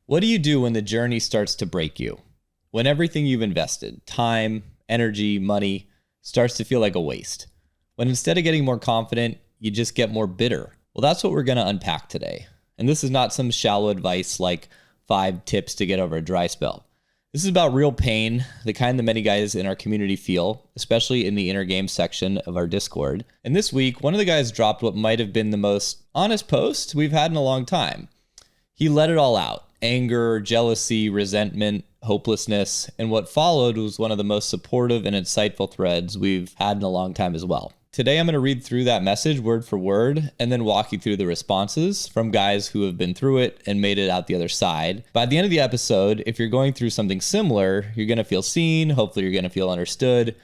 What do you do when the journey starts to break you? When everything you've invested, time, energy, money, starts to feel like a waste? When instead of getting more confident, you just get more bitter? Well, that's what we're going to unpack today. And this is not some shallow advice like 5 tips to get over a dry spell. This is about real pain, the kind that many guys in our community feel, especially in the inner game section of our Discord. And this week, one of the guys dropped what might have been the most honest post we've had in a long time. He let it all out. Anger, jealousy, resentment, hopelessness, and what followed was one of the most supportive and insightful threads we've had in a long time as well. Today, I'm going to read through that message word for word and then walk you through the responses from guys who have been through it and made it out the other side. By the end of the episode, if you're going through something similar, you're going to feel seen, hopefully you're going to feel understood,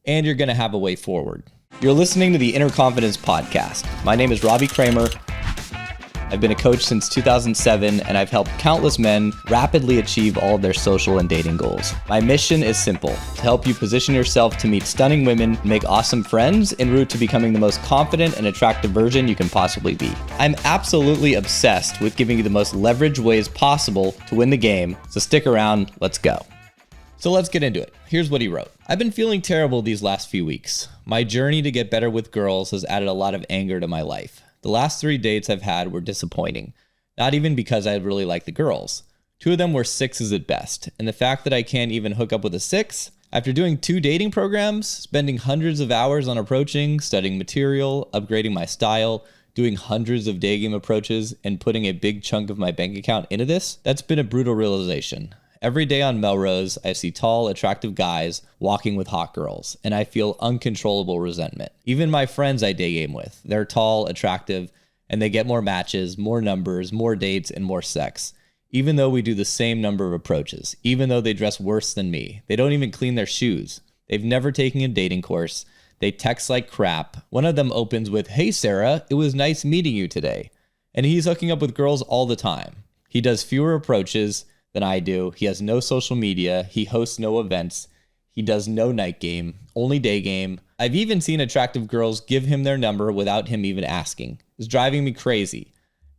and you're going to have a way forward. You're listening to the Inner Confidence Podcast. My name is Robbie Kramer. I've been a coach since 2007, and I've helped countless men rapidly achieve all of their social and dating goals. My mission is simple: to help you position yourself to meet stunning women, make awesome friends, en route to becoming the most confident and attractive version you can possibly be. I'm absolutely obsessed with giving you the most leveraged ways possible to win the game, so stick around, let's go. So let's get into it. Here's what he wrote. I've been feeling terrible these last few weeks. My journey to get better with girls has added a lot of anger to my life. The last 3 dates I've had were disappointing, not even because I really like the girls. 2 of them were 6s at best, and the fact that I can't even hook up with a 6, after doing 2 dating programs, spending hundreds of hours on approaching, studying material, upgrading my style, doing hundreds of day game approaches, and putting a big chunk of my bank account into this, that's been a brutal realization. Every day on Melrose, I see tall, attractive guys walking with hot girls, and I feel uncontrollable resentment. Even my friends I day game with, they're tall, attractive, and they get more matches, more numbers, more dates, and more sex. Even though we do the same number of approaches, even though they dress worse than me, they don't even clean their shoes. They've never taken a dating course. They text like crap. One of them opens with, "Hey Sarah, it was nice meeting you today." And he's hooking up with girls all the time. He does fewer approaches than I do. He has no social media. He hosts no events. He does no night game, only day game. I've even seen attractive girls give him their number without him even asking. It's driving me crazy.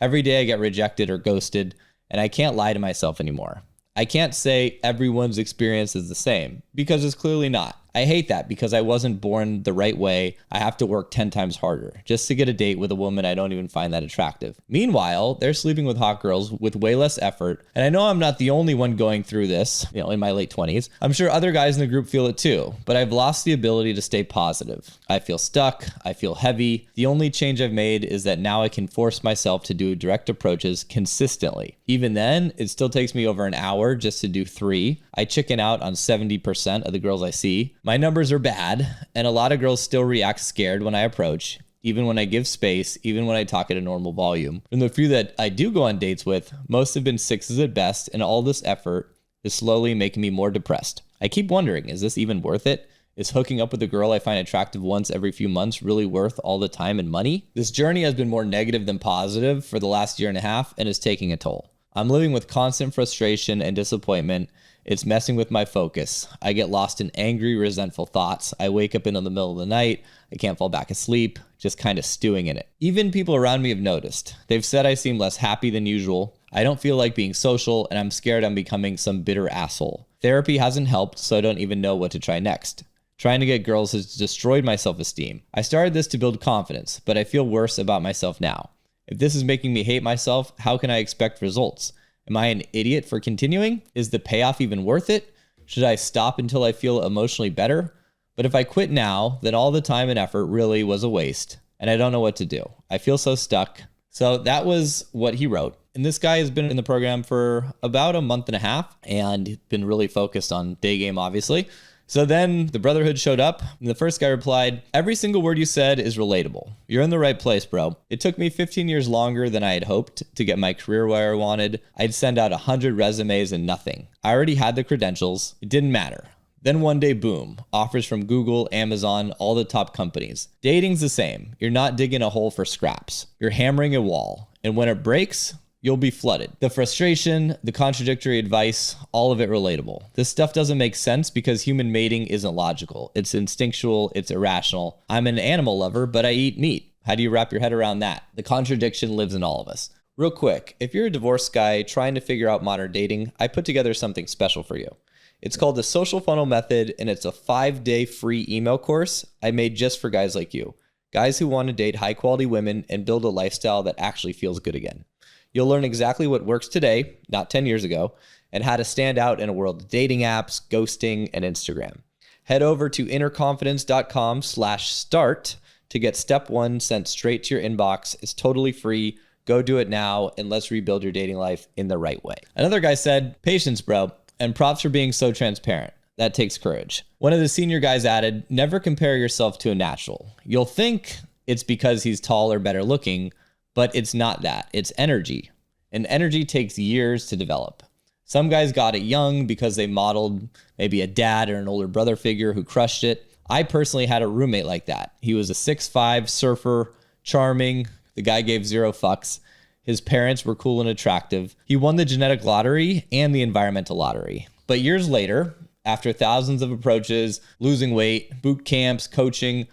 Every day I get rejected or ghosted, and I can't lie to myself anymore. I can't say everyone's experience is the same, because it's clearly not. I hate that because I wasn't born the right way. I have to work 10 times harder just to get a date with a woman I don't even find that attractive. Meanwhile, they're sleeping with hot girls with way less effort. And I know I'm not the only one going through this, in my late 20s. I'm sure other guys in the group feel it too, but I've lost the ability to stay positive. I feel stuck. I feel heavy. The only change I've made is that now I can force myself to do direct approaches consistently. Even then, it still takes me over an hour just to do 3. I chicken out on 70% of the girls I see. My numbers are bad, and a lot of girls still react scared when I approach, even when I give space, even when I talk at a normal volume. And the few that I do go on dates with, most have been 6s at best, and all this effort is slowly making me more depressed. I keep wondering, is this even worth it? Is hooking up with a girl I find attractive once every few months really worth all the time and money? This journey has been more negative than positive for the last year and a half and is taking a toll. I'm living with constant frustration and disappointment. It's messing with my focus. I get lost in angry, resentful thoughts. I wake up in the middle of the night. I can't fall back asleep, just kind of stewing in it. Even people around me have noticed. They've said I seem less happy than usual. I don't feel like being social, and I'm scared I'm becoming some bitter asshole. Therapy hasn't helped, so I don't even know what to try next. Trying to get girls has destroyed my self-esteem. I started this to build confidence, but I feel worse about myself now. If this is making me hate myself, how can I expect results? Am I an idiot for continuing? Is the payoff even worth it? Should I stop until I feel emotionally better? But if I quit now, then all the time and effort really was a waste, and I don't know what to do. I feel so stuck. So that was what he wrote. And this guy has been in the program for about a month and a half and been really focused on day game, obviously. So then the Brotherhood showed up, and the first guy replied, "Every single word you said is relatable. You're in the right place, bro. It took me 15 years longer than I had hoped to get my career where I wanted. I'd send out 100 resumes and nothing. I already had the credentials. It didn't matter. Then one day, boom, offers from Google, Amazon, all the top companies. Dating's the same. You're not digging a hole for scraps. You're hammering a wall. And when it breaks, you'll be flooded. The frustration, the contradictory advice, all of it relatable. This stuff doesn't make sense because human mating isn't logical. It's instinctual, it's irrational. I'm an animal lover, but I eat meat. How do you wrap your head around that? The contradiction lives in all of us. Real quick, if you're a divorced guy trying to figure out modern dating, I put together something special for you. It's called the Social Funnel Method, and it's a 5-day free email course I made just for guys like you. Guys who want to date high-quality women and build a lifestyle that actually feels good again. You'll learn exactly what works today, not 10 years ago, and how to stand out in a world of dating apps, ghosting, and Instagram. Head over to innerconfidence.com/start to get step 1 sent straight to your inbox. It's totally free. Go do it now, and let's rebuild your dating life in the right way. Another guy said, patience, bro, and props for being so transparent. That takes courage. One of the senior guys added, never compare yourself to a natural. You'll think it's because he's tall or better looking, but it's not that. It's energy. And energy takes years to develop. Some guys got it young because they modeled maybe a dad or an older brother figure who crushed it. I personally had a roommate like that. He was a 6'5" surfer, charming. The guy gave zero fucks. His parents were cool and attractive. He won the genetic lottery and the environmental lottery. But years later, after thousands of approaches, losing weight, boot camps, coaching,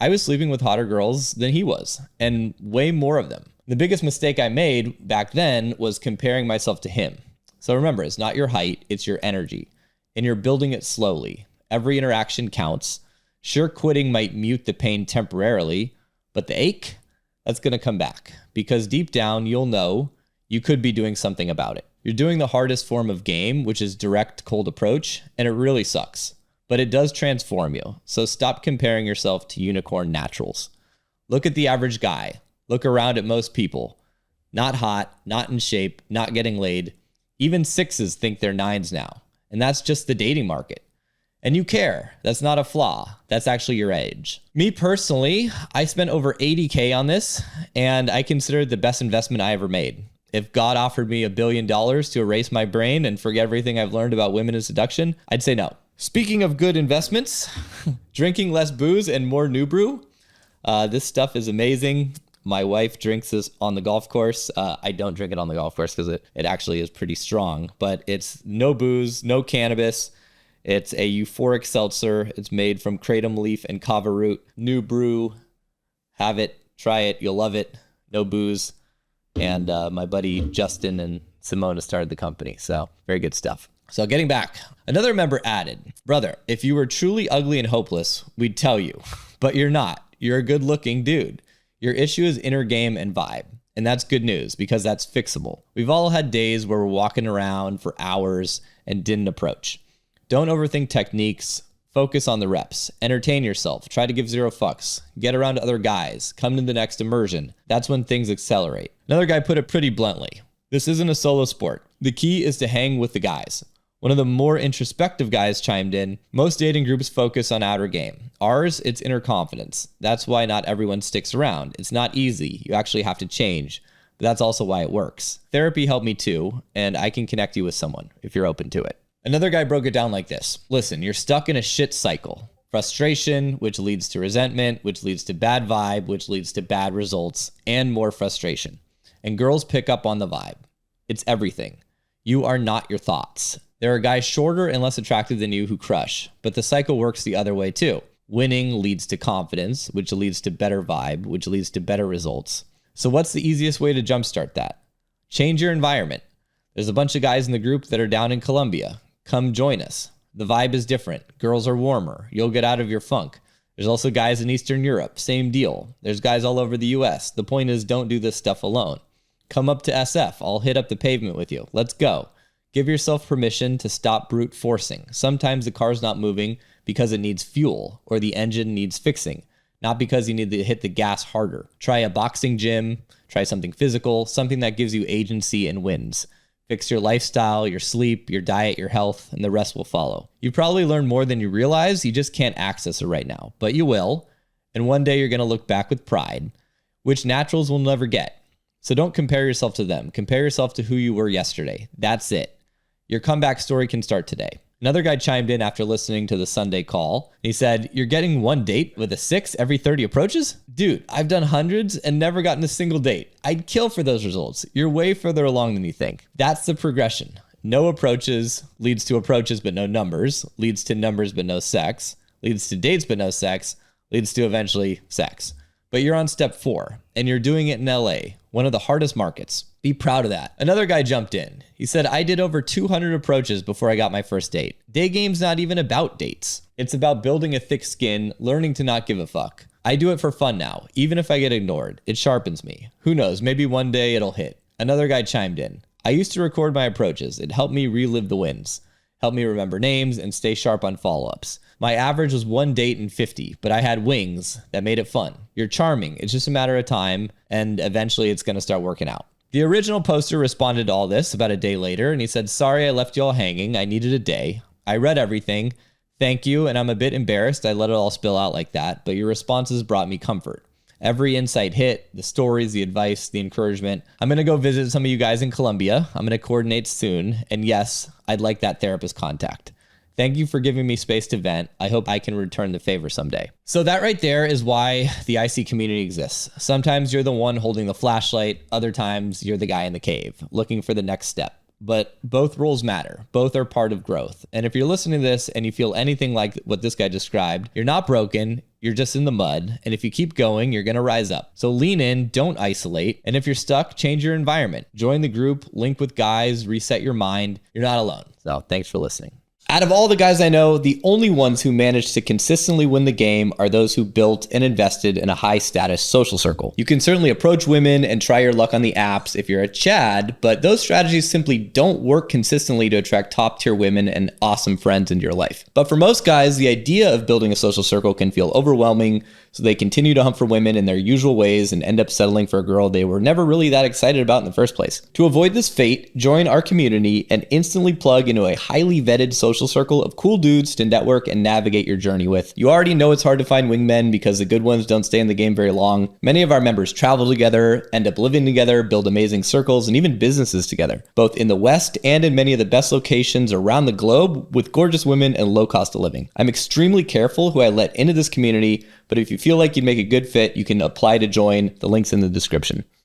I was sleeping with hotter girls than he was, and way more of them. The biggest mistake I made back then was comparing myself to him. So remember, it's not your height, it's your energy. And you're building it slowly. Every interaction counts. Sure, quitting might mute the pain temporarily, but the ache, that's going to come back. Because deep down, you'll know you could be doing something about it. You're doing the hardest form of game, which is direct cold approach, and it really sucks. But it does transform you. So stop comparing yourself to unicorn naturals. Look at the average guy. Look around at most people. Not hot, not in shape, not getting laid. Even 6s think they're 9s now. And that's just the dating market. And you care. That's not a flaw. That's actually your edge. Me personally, I spent over $80K on this, and I consider it the best investment I ever made. If God offered me $1 billion to erase my brain and forget everything I've learned about women and seduction, I'd say no. Speaking of good investments, drinking less booze and more new brew. This stuff is amazing. My wife drinks this on the golf course. I don't drink it on the golf course because it actually is pretty strong, but it's no booze, no cannabis. It's a euphoric seltzer. It's made from kratom leaf and kava root. New brew. Have it. Try it. You'll love it. No booze. And my buddy Justin and Simona started the company. So very good stuff. So getting back, another member added, brother, if you were truly ugly and hopeless, we'd tell you, but you're not. You're a good looking dude. Your issue is inner game and vibe. And that's good news because that's fixable. We've all had days where we're walking around for hours and didn't approach. Don't overthink techniques. Focus on the reps. Entertain yourself. Try to give zero fucks. Get around other guys. Come to the next immersion. That's when things accelerate. Another guy put it pretty bluntly. This isn't a solo sport. The key is to hang with the guys. One of the more introspective guys chimed in, most dating groups focus on outer game. Ours, it's inner confidence. That's why not everyone sticks around. It's not easy. You actually have to change. But that's also why it works. Therapy helped me too, and I can connect you with someone if you're open to it. Another guy broke it down like this. Listen, you're stuck in a shit cycle. Frustration, which leads to resentment, which leads to bad vibe, which leads to bad results, and more frustration. And girls pick up on the vibe. It's everything. You are not your thoughts. There are guys shorter and less attractive than you who crush, but the cycle works the other way too. Winning leads to confidence, which leads to better vibe, which leads to better results. So what's the easiest way to jumpstart that? Change your environment. There's a bunch of guys in the group that are down in Colombia. Come join us. The vibe is different. Girls are warmer. You'll get out of your funk. There's also guys in Eastern Europe. Same deal. There's guys all over the US. The point is, don't do this stuff alone. Come up to SF. I'll hit up the pavement with you. Let's go. Give yourself permission to stop brute forcing. Sometimes the car's not moving because it needs fuel or the engine needs fixing, not because you need to hit the gas harder. Try a boxing gym. Try something physical, something that gives you agency and wins. Fix your lifestyle, your sleep, your diet, your health, and the rest will follow. You probably learn more than you realize. You just can't access it right now, but you will. And one day you're going to look back with pride, which naturals will never get. So don't compare yourself to them. Compare yourself to who you were yesterday. That's it. Your comeback story can start today. Another guy chimed in after listening to the Sunday call. He said, you're getting one date with a 6 every 30 approaches? Dude, I've done hundreds and never gotten a single date. I'd kill for those results. You're way further along than you think. That's the progression. No approaches leads to approaches but no numbers, leads to numbers but no sex, leads to dates but no sex, leads to eventually sex. but you're on step 4 and you're doing it in LA, one of the hardest markets. Be proud of that. Another guy jumped in. He said, I did over 200 approaches before I got my first date. Day game's not even about dates. It's about building a thick skin, learning to not give a fuck. I do it for fun now, even if I get ignored. It sharpens me. Who knows, maybe one day it'll hit. Another guy chimed in. I used to record my approaches. It helped me relive the wins, helped me remember names, and stay sharp on follow-ups. My average was 1 date in 50, but I had wings that made it fun. You're charming. It's just a matter of time, and eventually it's going to start working out. The original poster responded to all this about a day later, and he said, sorry I left you all hanging. I needed a day. I read everything. Thank you, and I'm a bit embarrassed I let it all spill out like that, but your responses brought me comfort. Every insight hit, the stories, the advice, the encouragement. I'm going to go visit some of you guys in Colombia. I'm going to coordinate soon, and yes, I'd like that therapist contact. Thank you for giving me space to vent. I hope I can return the favor someday. So that right there is why the IC community exists. Sometimes you're the one holding the flashlight. Other times you're the guy in the cave looking for the next step. But both roles matter. Both are part of growth. And if you're listening to this and you feel anything like what this guy described, you're not broken. You're just in the mud. And if you keep going, you're going to rise up. So lean in, don't isolate. And if you're stuck, change your environment. Join the group, link with guys, reset your mind. You're not alone. So thanks for listening. Out of all the guys I know, the only ones who managed to consistently win the game are those who built and invested in a high-status social circle. You can certainly approach women and try your luck on the apps if you're a Chad, but those strategies simply don't work consistently to attract top-tier women and awesome friends into your life. But for most guys, the idea of building a social circle can feel overwhelming, so they continue to hunt for women in their usual ways and end up settling for a girl they were never really that excited about in the first place. To avoid this fate, join our community and instantly plug into a highly vetted social circle of cool dudes to network and navigate your journey with. You already know it's hard to find wingmen because the good ones don't stay in the game very long. Many of our members travel together, end up living together, build amazing circles, and even businesses together, both in the West and in many of the best locations around the globe with gorgeous women and low cost of living. I'm extremely careful who I let into this community, but if you feel like you'd make a good fit, you can apply to join. The link's in the description.